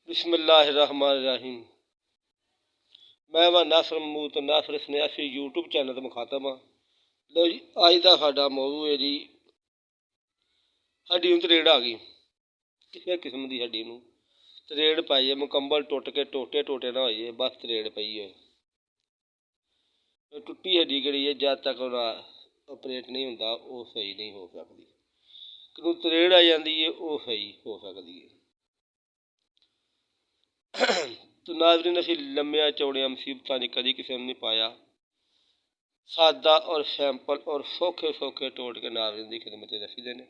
बिस्मिल्लाहिर्रहमानिर्रहीम। मैं वा नासर महमूद नासर स्नेहासी यूट्यूब चैनल तो मुखातब हाँ। लो जी, अज का साडा मौजू है जी, हड्डी तरेड़ आ गई। किसी किस्म की हड्डी में तरेड़ पाई है, मुकम्बल टुट के टोटे टोटे ना होइए, बस तरेड़ पई है। टुट्टी हड्डी जी है, जब तक ऑपरेट नहीं होता वो सही नहीं हो सकती। कि तरेड़ आ जाती है वो सही हो सकती है। तो नाज़रीन, असीं लम्बिया चौड़िया मुसीबतां च कदी किसी ने नहीं पाया। सादा और सैंपल और सौखे सौखे टोटके नाज़रीन की खिदमत दसी दे ने।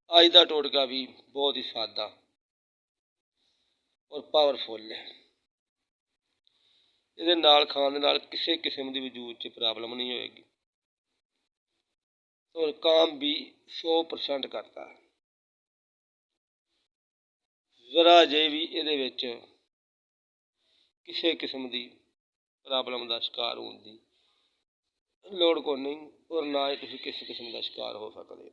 अज का टोटका भी बहुत ही सादा और पावरफुल है। ये नाल खाने नाल किसी किस्म की वजूद च प्रॉब्लम नहीं होएगी और काम भी 100% करता है। जरा जे भी ये किसी किस्म की प्रॉब्लम का शिकार होने की लोड़ को नहीं और ना ही तुम किसी किस्म का शिकार हो सकते हो।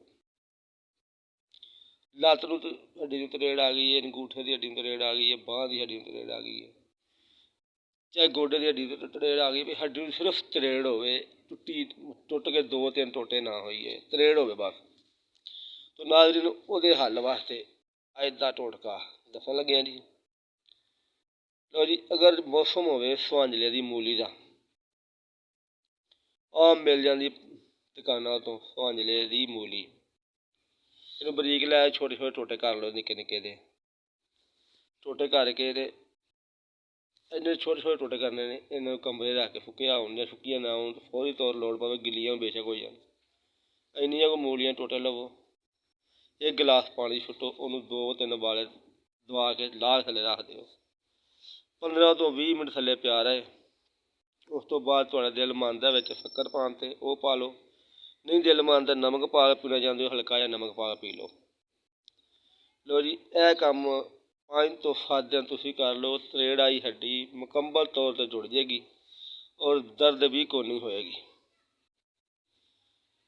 लत्त नूं हड्डी नूं तरेड़ आ गई है, अंगूठे की हड्डी नूं तरेड़ आ गई है, बांह की हड्डी नूं तरेड़ आ गई है, चाहे गोडे की हड्डी तरेड़ आ गई, हड्डी नूं सिर्फ तरेड़ होवे, टुट के 2-3 टोटे ना होइए, तरेड़ होवे बस। तो नाज़रीन, उहदे हल वास्ते अज दा टोटका दसन लगे जी। लो जी, अगर मौसम होवे सुहांजले की मूली का, आम मिल जाती दुकानों तो सुहांजले की मूली। इन्हूं बरीक लै छोटे छोटे टोटे कर लो, निक्के निक्के दे टोटे करके इन्ने छोटे छोटे टोटे करने ने। इन्होंने कमरे रख के फुकिया होन या फुकिया ना हो, फौरी तौर लोड़ पवे गिलियां बेशक हो जान, इन्नियां को मूलियां टोटे लवो, एक गिलास पानी छुट्टो, उन्होंने 2-3 बाले दवा के लाह थले रख दो, 15 तो 20 मिनट थले प्या रहे। उस तो बाद तुहाडा दिल मनदा विच शक्कर पाउण ते वो पा लो, नहीं दिल मनदा नमक पा के पीना चाहते हो हल्का जिहा नमक पा के पी लो। लो जी, यह काम 5 तो 7 दिन तुसीं कर लो, तरेड़ आई हड्डी मुकम्मल तौर पर जुड़ जाएगी और दर्द भी कोई नहीं होएगी।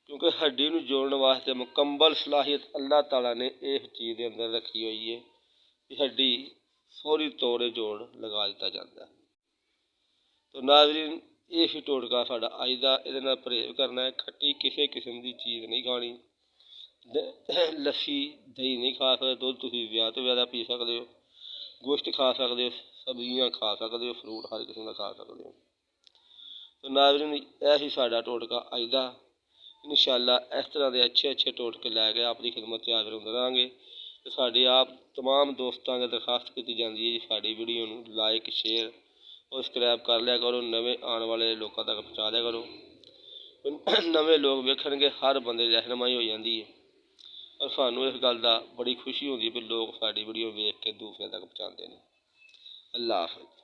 क्योंकि हड्डी नूं जोड़न वास्ते मुकम्मल सलाहियत अल्लाह ताला ने इस चीज़ के अंदर रखी हुई है कि हड्डी फौरी तौर पर जोड़ लगा दिता जाता है। तो नाज़रीन, ये ही टोटका साडा अज दा। इहदे नाल परहेज करना है, खट्टी किसी किस्म की चीज़ नहीं खानी, लस्सी दही नहीं खा सकते, दुध तुसीं ज़्यादा तो ज़्यादा पी सकते हो, गोश्त खा सकते हो, सब्जियां खा सकते हो, फ्रूट हर किस्म का खा सकते हो। तो नाज़रीन, यह ही साडा टोटका अज दा। इंशाअल्लाह इस तरह के अच्छे अच्छे टोटके लैके आपकी खिदमत से हाजिर होंदे रहांगे। तो साडी आप तमाम दोस्तों की दरखास्त की जाती है जी, साडी वीडियो नूं लाइक शेयर और सबसक्राइब कर लिया करो, नवे आने वाले लोगों तक पहुँचा दिया करो। नवे लोग वेखणगे, हर बंदे की रहनुमाई हो जाती है और सानू इस गल का बड़ी खुशी होती है भी लोग साडी वीडियो वेख के दूसरे तक पहुँचाते हैं। अल्लाह हाफ़िज़।